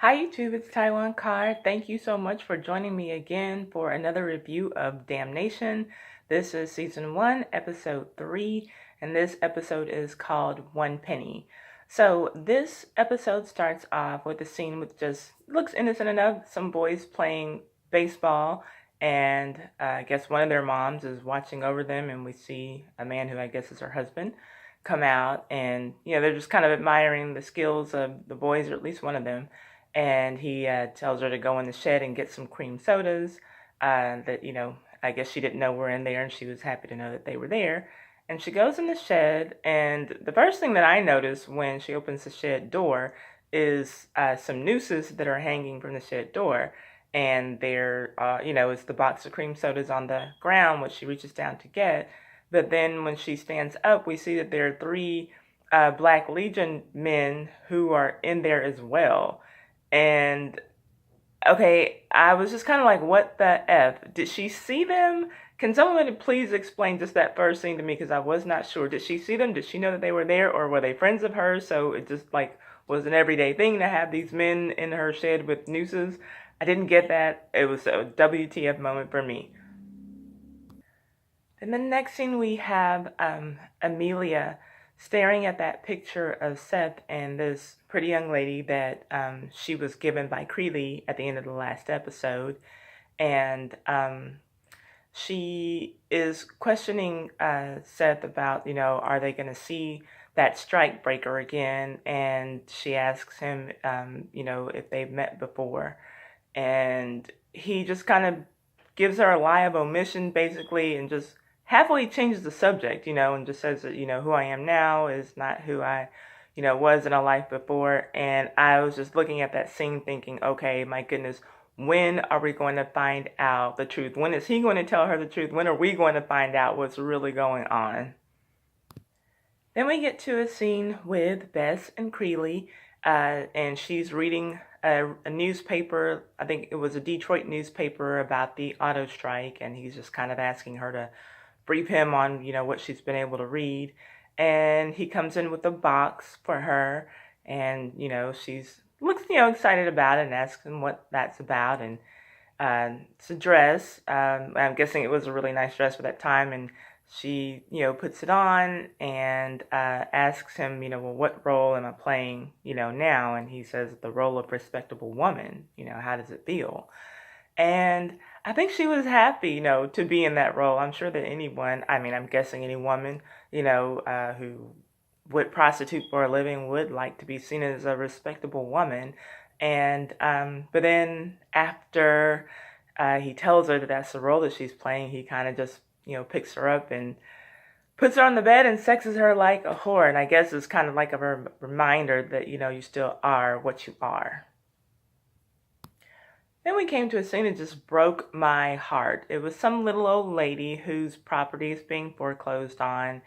Hi YouTube, it's Taiwan Car. Thank you so much for joining me again for another review of Damnation. This is season 1, episode 3, and this episode is called One Penny. So this episode starts off with a scene which just looks innocent enough. Some boys playing baseball, and I guess one of their moms is watching over them, and we see a man who I guess is her husband come out, and they're just kind of admiring the skills of the boys, or at least one of them. And he tells her to go in the shed and get some cream sodas that, I guess she didn't know were in there, and she was happy to know that they were there. And she goes in the shed, and the first thing that I notice when she opens the shed door is some nooses that are hanging from the shed door. And there, is the box of cream sodas on the ground, which she reaches down to get. But then when she stands up, we see that there are three Black Legion men who are in there as well. And okay, I was just kind of like, what the F? Did she see them? Can someone please explain just that first scene to me? Because I was not sure. Did she see them? Did she know that they were there? Or were they friends of hers? So it just like was an everyday thing to have these men in her shed with nooses. I didn't get that. It was a WTF moment for me. Then the next scene we have Amelia staring at that picture of Seth and this pretty young lady that she was given by Creeley at the end of the last episode. And she is questioning Seth about, are they going to see that strike breaker again? And she asks him, if they've met before. And he just kind of gives her a lie of omission, basically, and just halfway changes the subject, and just says that, who I am now is not who I, was in a life before. And I was just looking at that scene thinking, okay, my goodness, when are we going to find out the truth? When is he going to tell her the truth? When are we going to find out what's really going on? Then we get to a scene with Bess and Creeley, and she's reading a newspaper. I think it was a Detroit newspaper about the auto strike, and he's just kind of asking her to brief him on, what she's been able to read. And he comes in with a box for her, and, she's looks, excited about it and asks him what that's about. And it's a dress. I'm guessing it was a really nice dress for that time. And she, puts it on and asks him, well, what role am I playing, now? And he says, the role of respectable woman. How does it feel? And I think she was happy, to be in that role. I'm sure that anyone, I'm guessing any woman, who would prostitute for a living would like to be seen as a respectable woman. And, but then after he tells her that that's the role that she's playing, he kind of just, picks her up and puts her on the bed and sexes her like a whore. And I guess it's kind of like a reminder that, you still are what you are. Then we came to a scene that just broke my heart. It was some little old lady whose property is being foreclosed on,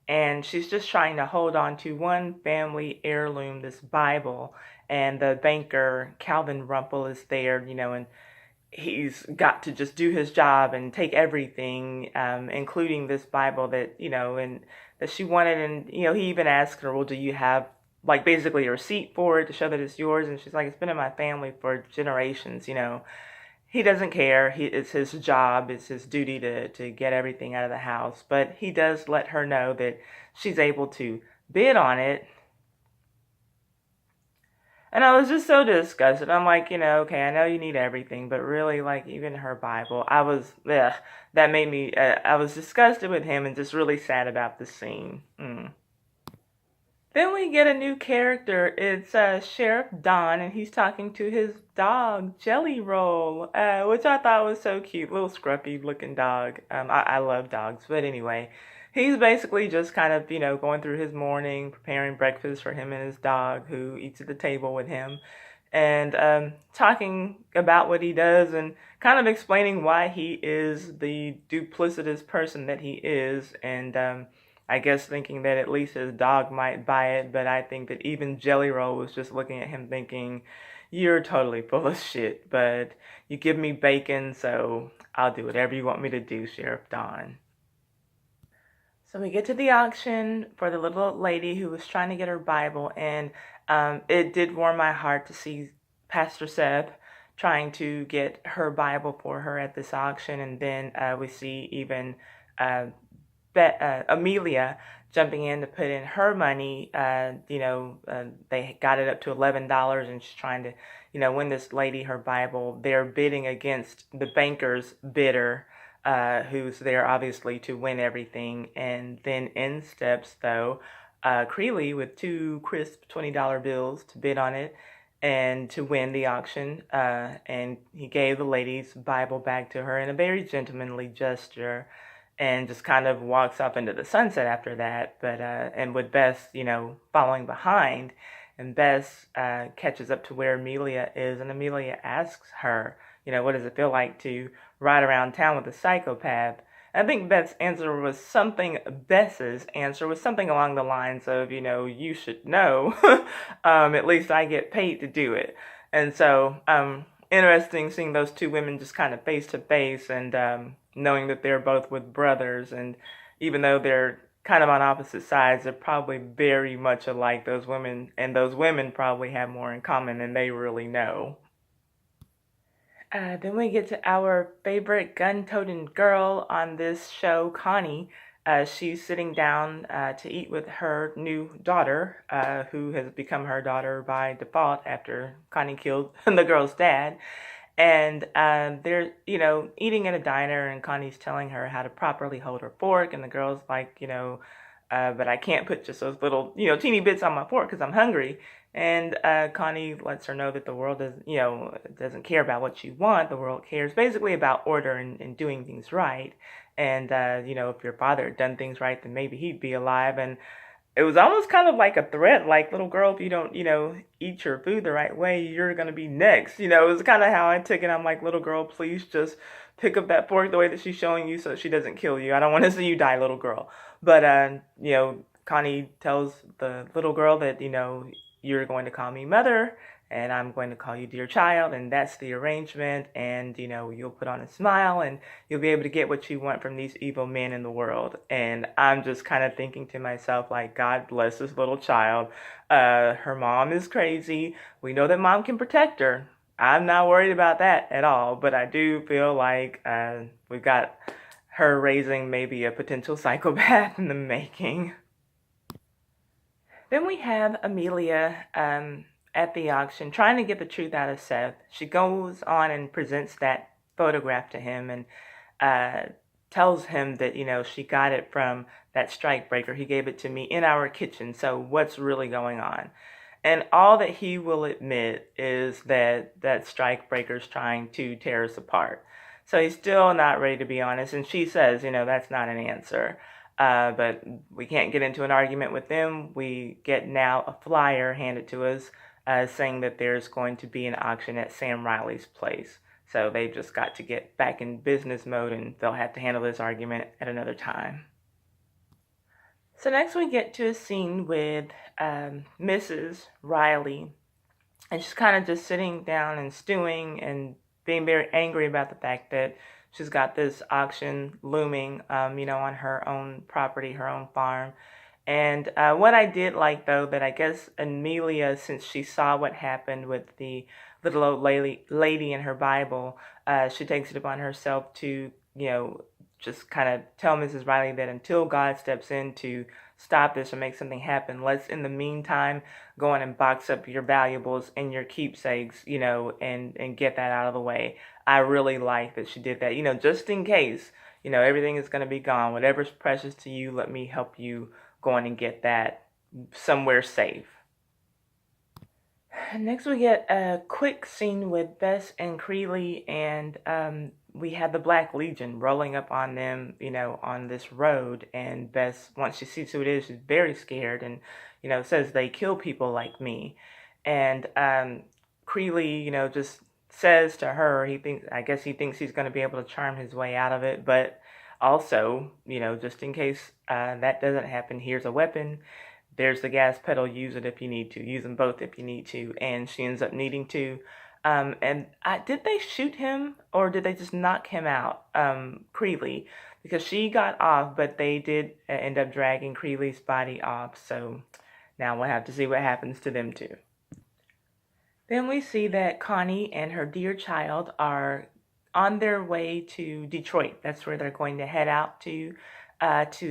and she's just trying to hold on to one family heirloom, this Bible, and the banker, Calvin Rumpel, is there, and he's got to just do his job and take everything, including this Bible that, and that she wanted. And, he even asked her, well, do you have like basically a receipt for it to show that it's yours? And she's like, it's been in my family for generations. He doesn't care. It's his job, it's his duty to get everything out of the house. But he does let her know that she's able to bid on it. And I was just so disgusted. I'm like, okay, I know you need everything, but really, like, even her Bible, that made me, I was disgusted with him and just really sad about the scene. Then we get a new character. It's Sheriff Don, and he's talking to his dog, Jelly Roll, which I thought was so cute. Little scruffy looking dog. I love dogs, but anyway, he's basically just kind of, going through his morning, preparing breakfast for him and his dog, who eats at the table with him, and talking about what he does and kind of explaining why he is the duplicitous person that he is. And I guess thinking that at least his dog might buy it, but I think that even Jelly Roll was just looking at him thinking, you're totally full of shit, but you give me bacon, so I'll do whatever you want me to do, Sheriff Don. So we get to the auction for the little lady who was trying to get her Bible, and it did warm my heart to see Pastor Seth trying to get her Bible for her at this auction, and then we see even uh, Amelia jumping in to put in her money. They got it up to $11, and she's trying to, win this lady her Bible. They're bidding against the banker's bidder, who's there obviously to win everything. And then in steps, though, Creeley with two crisp $20 bills to bid on it and to win the auction. And he gave the lady's Bible back to her in a very gentlemanly gesture, and just kind of walks off into the sunset after that. But and with Bess, following behind, and Bess catches up to where Amelia is, and Amelia asks her, what does it feel like to ride around town with a psychopath? I think Bess's answer was something along the lines of, you should know. At least I get paid to do it. And so, interesting seeing those two women just kind of face to face, and knowing that they're both with brothers, and even though they're kind of on opposite sides, they're probably very much alike, those women, and those women probably have more in common than they really know. Then we get to our favorite gun-toting girl on this show, Connie. She's sitting down to eat with her new daughter, who has become her daughter by default after Connie killed the girl's dad. And they're, eating at a diner, and Connie's telling her how to properly hold her fork, and the girl's like, but I can't put just those little, teeny bits on my fork because I'm hungry. And Connie lets her know that the world doesn't care about what you want. The world cares basically about order and doing things right. And, if your father had done things right, then maybe he'd be alive. And it was almost kind of like a threat, like, little girl, if you don't, eat your food the right way, you're going to be next. It was kind of how I took it. I'm like, little girl, please just pick up that fork the way that she's showing you so she doesn't kill you. I don't want to see you die, little girl. But, Connie tells the little girl that, you're going to call me mother, and I'm going to call you dear child, and that's the arrangement. And, you'll put on a smile, and you'll be able to get what you want from these evil men in the world. And I'm just kind of thinking to myself, like, God bless this little child. Her mom is crazy. We know that mom can protect her. I'm not worried about that at all, but I do feel like we've got her raising maybe a potential psychopath in the making. Then we have Amelia at the auction trying to get the truth out of Seth. She goes on and presents that photograph to him, and tells him that, she got it from that strikebreaker. He gave it to me in our kitchen. So what's really going on? And all that he will admit is that strikebreaker's trying to tear us apart. So he's still not ready to be honest. And she says, that's not an answer. But we can't get into an argument with them. We get now a flyer handed to us saying that there's going to be an auction at Sam Riley's place. So they've just got to get back in business mode, and they'll have to handle this argument at another time. So next we get to a scene with Mrs. Riley, and she's kind of just sitting down and stewing and being very angry about the fact that she's got this auction looming, on her own property, her own farm. And what I did like, though, that I guess Amelia, since she saw what happened with the little old lady in her Bible, she takes it upon herself to, just kind of tell Mrs. Riley that until God steps in to stop this or make something happen, let's in the meantime go on and box up your valuables and your keepsakes, and get that out of the way. I really like that she did that, just in case, everything is going to be gone. Whatever's precious to you, let me help you go on and get that somewhere safe. Next we get a quick scene with Bess and Creeley, and we have the Black Legion rolling up on them, on this road. And Bess, once she sees who it is, she's very scared and, says they kill people like me. And Creeley, just says to her, I guess he thinks he's going to be able to charm his way out of it. But also, just in case that doesn't happen, here's a weapon. There's the gas pedal. Use it if you need to. Use them both if you need to. And she ends up needing to. Did they shoot him or did they just knock him out? Creeley, because she got off, but they did end up dragging Creeley's body off. So now we'll have to see what happens to them too. Then we see that Connie and her dear child are on their way to Detroit. That's where they're going to head out to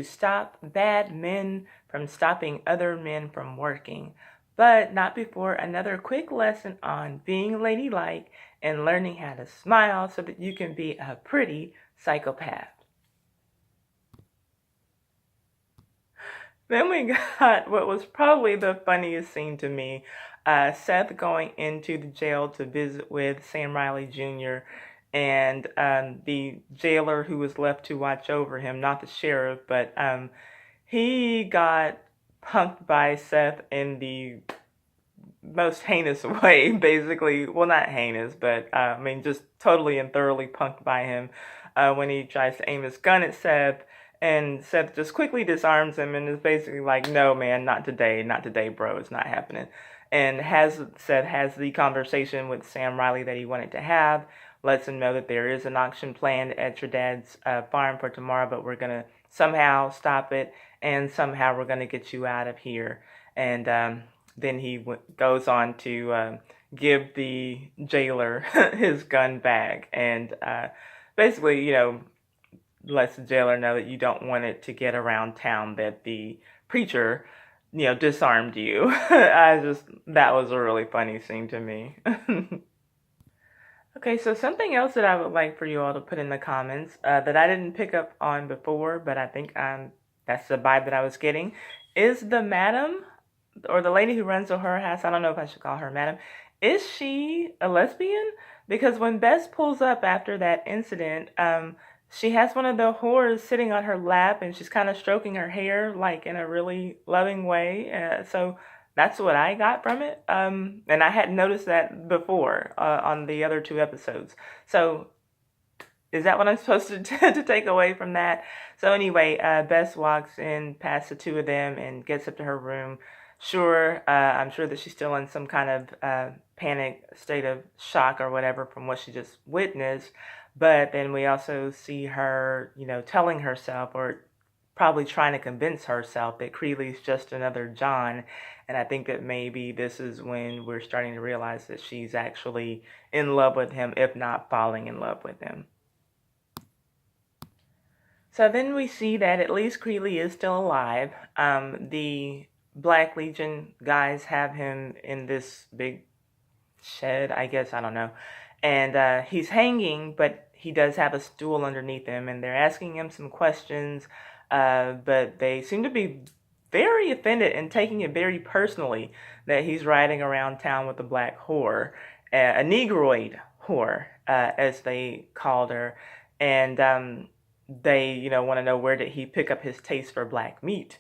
stop bad men from stopping other men from working. But not before another quick lesson on being ladylike and learning how to smile so that you can be a pretty psychopath. Then we got what was probably the funniest scene to me, Seth going into the jail to visit with Sam Riley Jr. and the jailer who was left to watch over him, not the sheriff, but he got punked by Seth in the most heinous way, basically. Well, not heinous, but I mean, just totally and thoroughly punked by him when he tries to aim his gun at Seth. And Seth just quickly disarms him and is basically like, no, man, not today, bro, it's not happening. And Seth has the conversation with Sam Riley that he wanted to have, lets him know that there is an auction planned at your dad's farm for tomorrow, but we're going to somehow stop it, and somehow we're going to get you out of here. And then he goes on to give the jailer his gun bag and basically, lets the jailer know that you don't want it to get around town that the preacher, disarmed you. That was a really funny scene to me. Okay, so something else that I would like for you all to put in the comments that I didn't pick up on before, but I think that's the vibe that I was getting, is the madam or the lady who runs the horror house. I don't know if I should call her madam. Is she a lesbian? Because when Bess pulls up after that incident, she has one of the whores sitting on her lap and she's kind of stroking her hair like in a really loving way. So that's what I got from it. And I hadn't noticed that before on the other two episodes. So is that what I'm supposed to take away from that? So anyway, Bess walks in past the two of them and gets up to her room. Sure, I'm sure that she's still in some kind of panic state of shock or whatever from what she just witnessed. But then we also see her, telling herself or probably trying to convince herself that Creeley's just another John. And I think that maybe this is when we're starting to realize that she's actually in love with him, if not falling in love with him. So then we see that at least Creeley is still alive. The Black Legion guys have him in this big shed, I guess, I don't know. And he's hanging, but he does have a stool underneath him, and they're asking him some questions, but they seem to be very offended and taking it very personally that he's riding around town with a black whore, a Negroid whore, as they called her, and they, want to know where did he pick up his taste for black meat.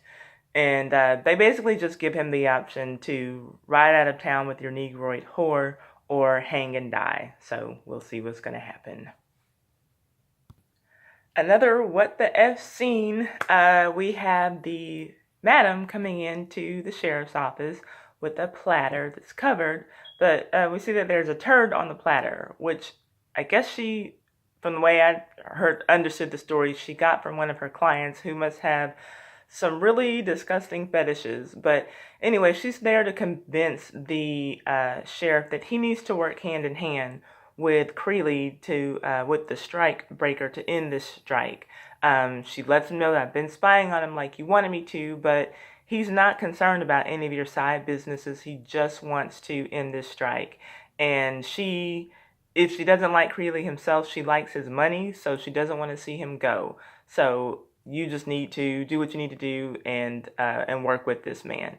And they basically just give him the option to ride out of town with your Negroid whore or hang and die. So we'll see what's going to happen. Another what the F scene, we have the madam coming into the sheriff's office with a platter that's covered, but we see that there's a turd on the platter, which I guess she, from the way I understood the story, she got from one of her clients who must have some really disgusting fetishes. But anyway, she's there to convince the sheriff that he needs to work hand in hand with Creeley with the strike breaker to end this strike. She lets him know that I've been spying on him like you wanted me to, but he's not concerned about any of your side businesses. He just wants to end this strike. And if she doesn't like Creeley himself, she likes his money, so she doesn't want to see him go. So you just need to do what you need to do and work with this man.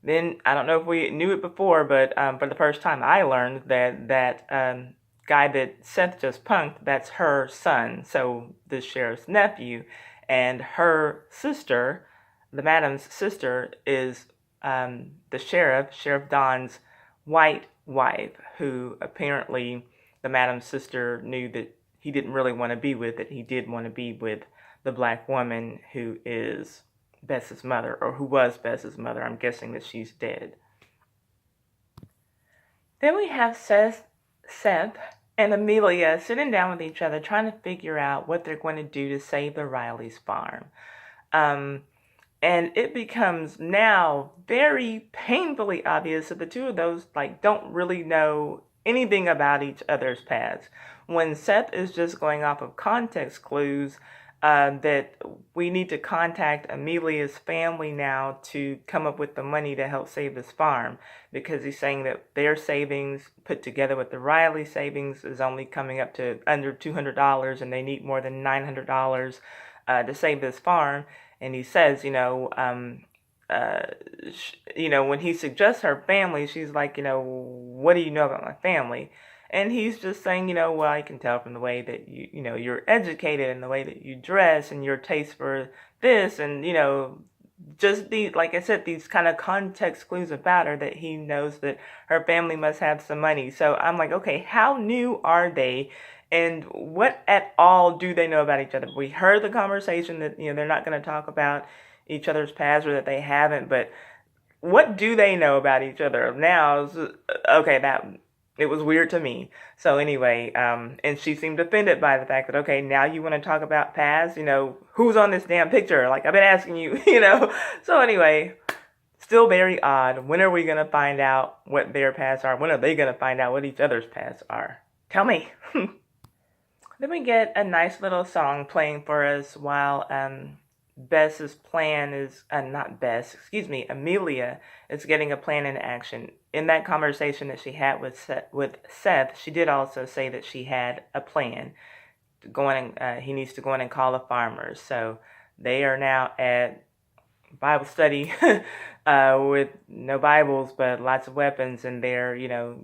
Then, I don't know if we knew it before, but for the first time I learned that guy that Seth just punked, that's her son, so the sheriff's nephew. And her sister, the madam's sister, is the Sheriff Don's white wife, who apparently the madam's sister knew that he didn't really want to be with, that he did want to be with the black woman who is Bess's mother, or who was Bess's mother. I'm guessing that she's dead. Then we have Seth and Amelia sitting down with each other trying to figure out what they're going to do to save the Riley's farm. And it becomes now very painfully obvious that the two of those like don't really know anything about each other's past. When Seth is just going off of context clues, that we need to contact Amelia's family now to come up with the money to help save this farm, because he's saying that their savings put together with the Riley savings is only coming up to under $200, and they need more than $900 to save this farm. And he says, uh, when he suggests her family, she's like, what do you know about my family? And he's just saying, well, I can tell from the way that you're educated and the way that you dress and your taste for this, and just like I said, these kind of context clues about her that he knows that her family must have some money. So I'm like, okay, how new are they? And what at all do they know about each other? We heard the conversation that, they're not going to talk about each other's past, or that they haven't, but what do they know about each other now? Okay, that it was weird to me. So anyway, and she seemed offended by the fact that, okay, now you want to talk about past, who's on this damn picture? Like, I've been asking you, So anyway, still very odd. When are we going to find out what their pasts are? When are they going to find out what each other's pasts are? Tell me. Then we get a nice little song playing for us while Bess's plan is, not Bess, excuse me, Amelia is getting a plan in action. In that conversation that she had with Seth, she did also say that she had a plan. He needs to go in and call the farmers. So they are now at Bible study with no Bibles, but lots of weapons, and they're,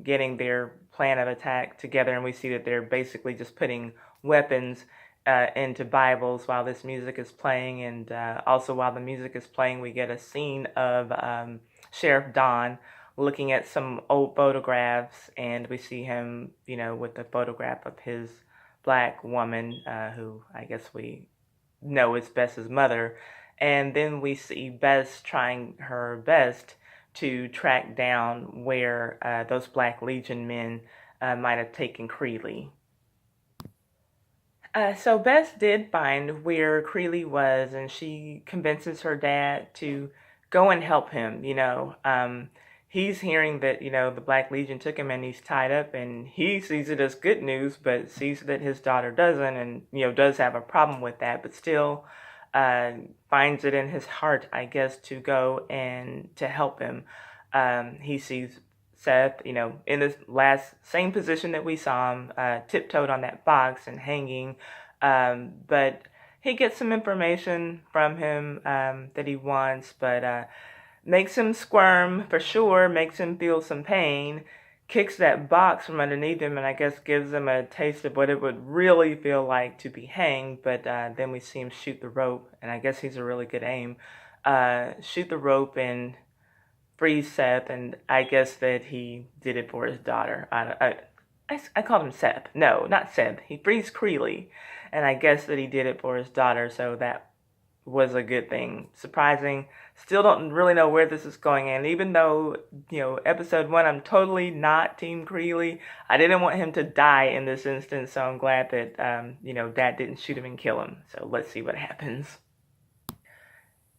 getting their plan of attack together, and we see that they're basically just putting weapons into Bibles while this music is playing. And also while the music is playing, we get a scene of Sheriff Don looking at some old photographs, and we see him, with the photograph of his black woman, who I guess we know is Bess's mother. And then we see Bess trying her best to track down where those Black Legion men might have taken Creeley. So Bess did find where Creeley was, and she convinces her dad to go and help him. He's hearing that, the Black Legion took him and he's tied up, and he sees it as good news, but sees that his daughter doesn't, and, does have a problem with that, but still finds it in his heart, I guess, to go and to help him. He sees Seth, in this same position that we saw him, tiptoed on that box and hanging. But he gets some information from him that he wants, but makes him squirm for sure, makes him feel some pain, kicks that box from underneath him, and I guess gives him a taste of what it would really feel like to be hanged. But then we see him shoot the rope, and I guess he's a really good aim. Shoot the rope and frees Seth, and I guess that he did it for his daughter. I called him Seth. No, not Seth. He frees Creeley, and I guess that he did it for his daughter, so that was a good thing. Surprising. Still don't really know where this is going, and even though, episode 1, I'm totally not Team Creeley, I didn't want him to die in this instance, so I'm glad that, Dad didn't shoot him and kill him. So let's see what happens.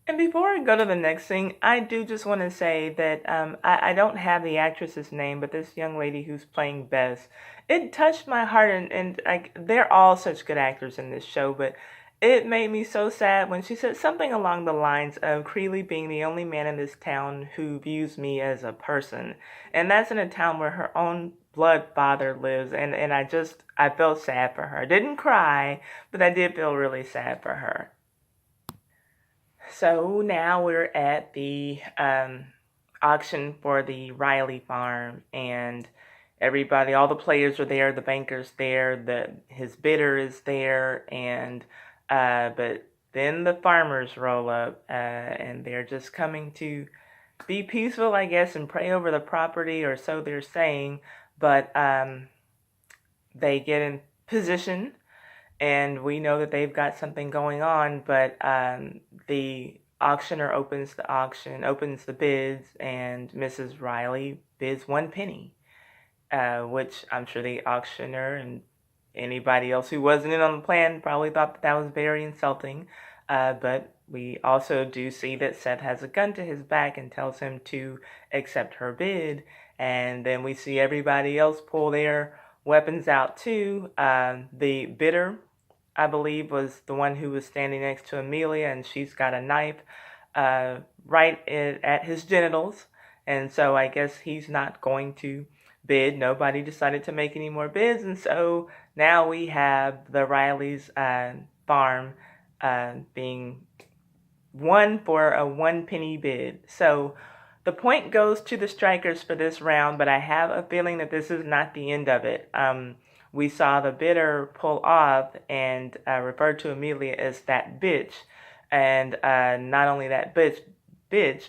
And before I go to the next thing, I do just want to say that I don't have the actress's name, but this young lady who's playing Bess, it touched my heart, and like, they're all such good actors in this show, but it made me so sad when she said something along the lines of Creeley being the only man in this town who views me as a person. And that's in a town where her own blood father lives, and I felt sad for her. I didn't cry, but I did feel really sad for her. So now we're at the auction for the Riley farm, and everybody, all the players are there, the banker's there, his bidder is there, and but then the farmers roll up, and they're just coming to be peaceful, I guess, and pray over the property, or so they're saying, but they get in position, and we know that they've got something going on, but the auctioneer opens the bids, and Mrs. Riley bids 1 penny, which I'm sure the auctioneer and anybody else who wasn't in on the plan probably thought that was very insulting. But we also do see that Seth has a gun to his back and tells him to accept her bid. And then we see everybody else pull their weapons out too. The bidder, I believe, was the one who was standing next to Amelia, and she's got a knife right at his genitals. And so I guess he's not going to bid. Nobody decided to make any more bids. And so now we have the Riley's farm being won for a 1 penny bid. So the point goes to the strikers for this round, but I have a feeling that this is not the end of it. We saw the bidder pull off and refer to Amelia as that bitch. And not only that bitch,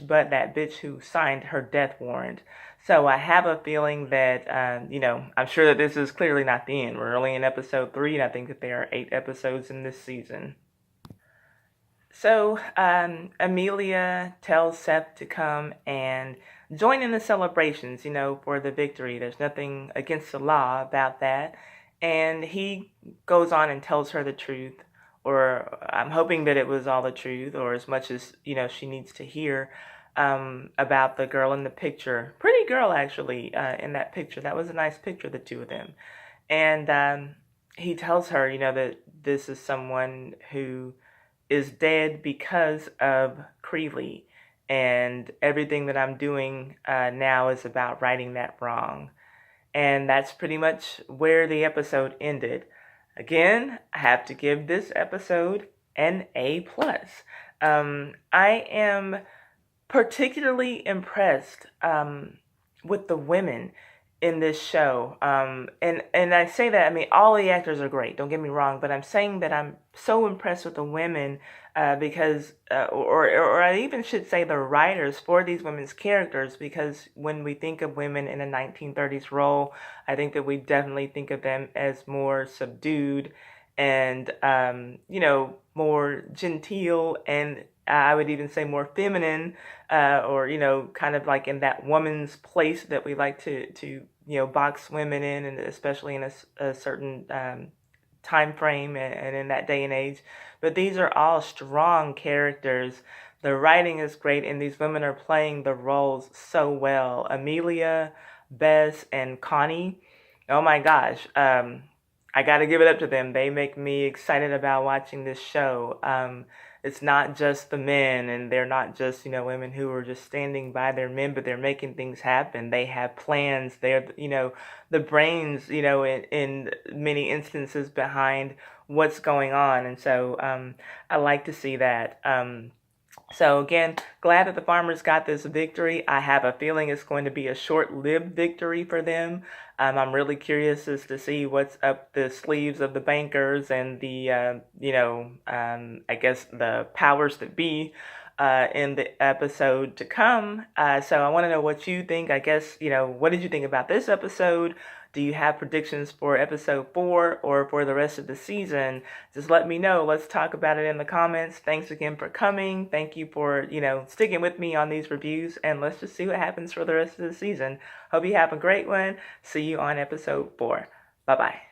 but that bitch who signed her death warrant. So I have a feeling that, I'm sure that this is clearly not the end. We're only in episode 3, and I think that there are 8 episodes in this season. So Amelia tells Seth to come and join in the celebrations, for the victory. There's nothing against the law about that. And he goes on and tells her the truth, or I'm hoping that it was all the truth, or as much as, she needs to hear about the girl in the picture. Pretty girl, actually, in that picture. That was a nice picture, the two of them. And he tells her, that this is someone who is dead because of Creeley, and everything that I'm doing now is about righting that wrong. And that's pretty much where the episode ended. Again, I have to give this episode an A+. I am particularly impressed with the women in this show. And I say that, all the actors are great, don't get me wrong, but I'm saying that I'm so impressed with the women because, or I even should say the writers for these women's characters, because when we think of women in a 1930s role, I think that we definitely think of them as more subdued and, more genteel, and I would even say more feminine, or, kind of like in that woman's place that we like to box women in, and especially in a certain time frame and in that day and age. But these are all strong characters. The writing is great, and these women are playing the roles so well. Amelia, Bess, and Connie, oh my gosh, I gotta give it up to them. They make me excited about watching this show. It's not just the men, and they're not just, women who are just standing by their men, but they're making things happen. They have plans. They're, the brains, in many instances behind what's going on. And so I like to see that. So again, glad that the farmers got this victory. I have a feeling it's going to be a short-lived victory for them. I'm really curious as to see what's up the sleeves of the bankers and the, I guess the powers that be in the episode to come. So I want to know what you think. I guess, what did you think about this episode? Do you have predictions for episode 4 or for the rest of the season? Just let me know. Let's talk about it in the comments. Thanks again for coming. Thank you for, sticking with me on these reviews. And let's just see what happens for the rest of the season. Hope you have a great one. See you on episode 4. Bye-bye.